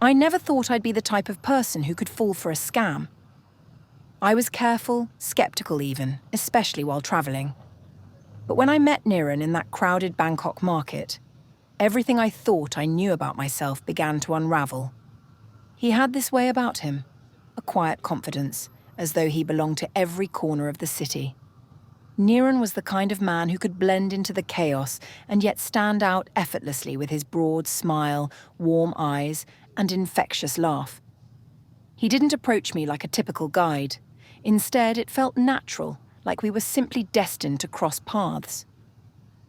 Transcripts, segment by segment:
I never thought I'd be the type of person who could fall for a scam. I was careful, skeptical even, especially while traveling. But when I met Niran in that crowded Bangkok market, everything I thought I knew about myself began to unravel. He had this way about him, a quiet confidence, as though he belonged to every corner of the city. Niran was the kind of man who could blend into the chaos and yet stand out effortlessly with his broad smile, warm eyes, and infectious laugh. He didn't approach me like a typical guide. Instead, it felt natural, like we were simply destined to cross paths.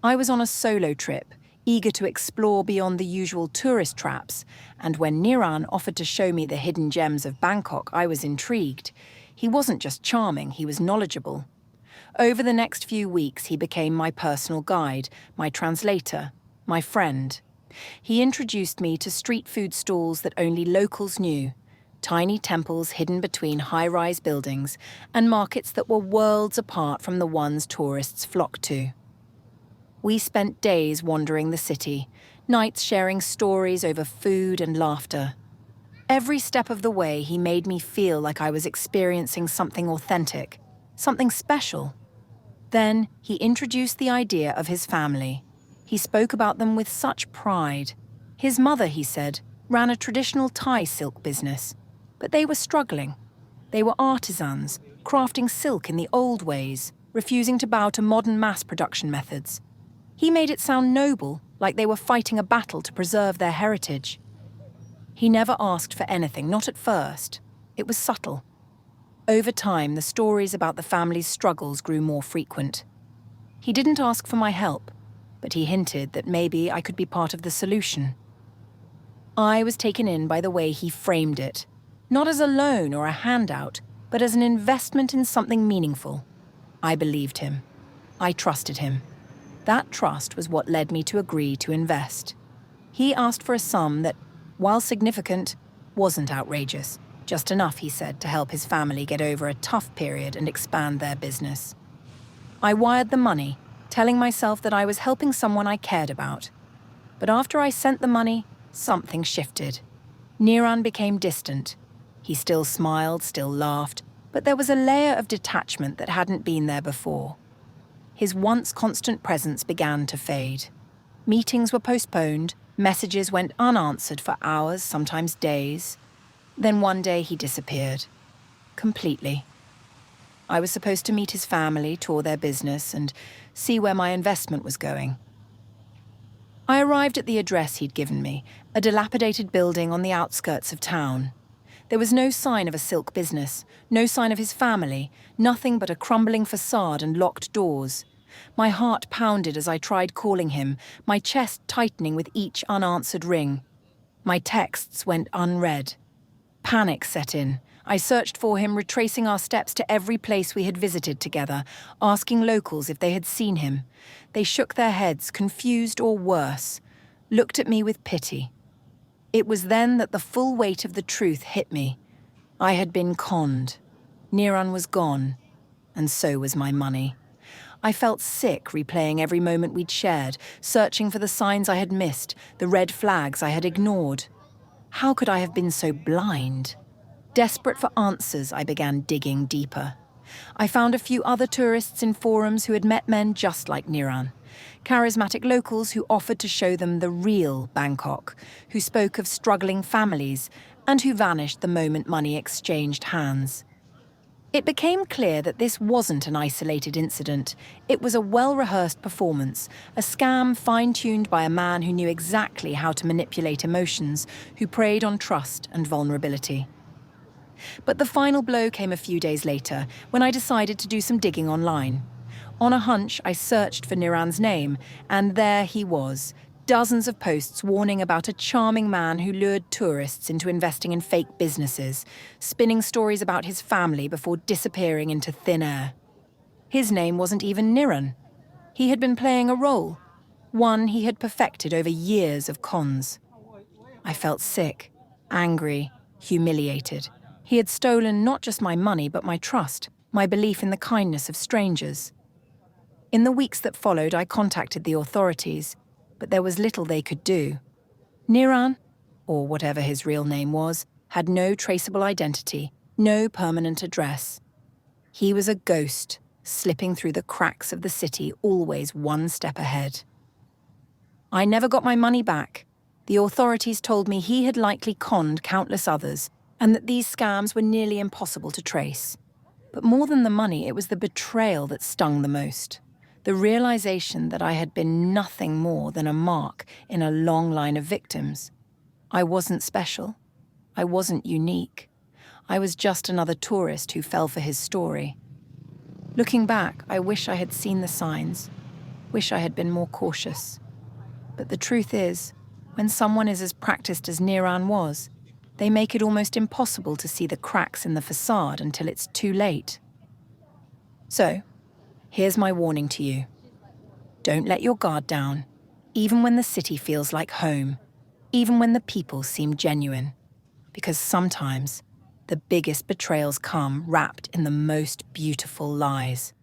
I was on a solo trip, eager to explore beyond the usual tourist traps, and when Niran offered to show me the hidden gems of Bangkok, I was intrigued. He wasn't just charming, he was knowledgeable. Over the next few weeks, he became my personal guide, my translator, my friend. He introduced me to street food stalls that only locals knew, tiny temples hidden between high-rise buildings, and markets that were worlds apart from the ones tourists flocked to. We spent days wandering the city, nights sharing stories over food and laughter. Every step of the way, he made me feel like I was experiencing something authentic, something special. Then he introduced the idea of his family. He spoke about them with such pride. His mother, he said, ran a traditional Thai silk business, but they were struggling. They were artisans, crafting silk in the old ways, refusing to bow to modern mass production methods. He made it sound noble, like they were fighting a battle to preserve their heritage. He never asked for anything, not at first. It was subtle. Over time, the stories about the family's struggles grew more frequent. He didn't ask for my help, but he hinted that maybe I could be part of the solution. I was taken in by the way he framed it, not as a loan or a handout, but as an investment in something meaningful. I believed him. I trusted him. That trust was what led me to agree to invest. He asked for a sum that, while significant, wasn't outrageous. Just enough, he said, to help his family get over a tough period and expand their business. I wired the money, telling myself that I was helping someone I cared about. But after I sent the money, something shifted. Niran became distant. He still smiled, still laughed, but there was a layer of detachment that hadn't been there before. His once constant presence began to fade. Meetings were postponed, messages went unanswered for hours, sometimes days. Then one day he disappeared. Completely. I was supposed to meet his family, tour their business, and see where my investment was going. I arrived at the address he'd given me, a dilapidated building on the outskirts of town. There was no sign of a silk business, no sign of his family, nothing but a crumbling facade and locked doors. My heart pounded as I tried calling him, my chest tightening with each unanswered ring. My texts went unread. Panic set in. I searched for him, retracing our steps to every place we had visited together, asking locals if they had seen him. They shook their heads, confused or worse, looked at me with pity. It was then that the full weight of the truth hit me. I had been conned. Niran was gone, and so was my money. I felt sick replaying every moment we'd shared, searching for the signs I had missed, the red flags I had ignored. How could I have been so blind? Desperate for answers, I began digging deeper. I found a few other tourists in forums who had met men just like Niran, charismatic locals who offered to show them the real Bangkok, who spoke of struggling families, and who vanished the moment money exchanged hands. It became clear that this wasn't an isolated incident. It was a well-rehearsed performance, a scam fine-tuned by a man who knew exactly how to manipulate emotions, who preyed on trust and vulnerability. But the final blow came a few days later, when I decided to do some digging online. On a hunch, I searched for Niran's name, and there he was, dozens of posts warning about a charming man who lured tourists into investing in fake businesses, spinning stories about his family before disappearing into thin air. His name wasn't even Niran. He had been playing a role, one he had perfected over years of cons. I felt sick, angry, humiliated. He had stolen not just my money, but my trust, my belief in the kindness of strangers. In the weeks that followed, I contacted the authorities, but there was little they could do. Niran? or whatever his real name was, had no traceable identity, no permanent address. He was a ghost, slipping through the cracks of the city, always one step ahead. I never got my money back. The authorities told me he had likely conned countless others, and that these scams were nearly impossible to trace. But more than the money, it was the betrayal that stung the most. The realization that I had been nothing more than a mark in a long line of victims. I wasn't special. I wasn't unique. I was just another tourist who fell for his story. Looking back, I wish I had seen the signs. Wish I had been more cautious. But the truth is, when someone is as practiced as Niran was, they make it almost impossible to see the cracks in the facade until it's too late. So, here's my warning to you. Don't let your guard down, even when the city feels like home, even when the people seem genuine. Because sometimes, the biggest betrayals come wrapped in the most beautiful lies.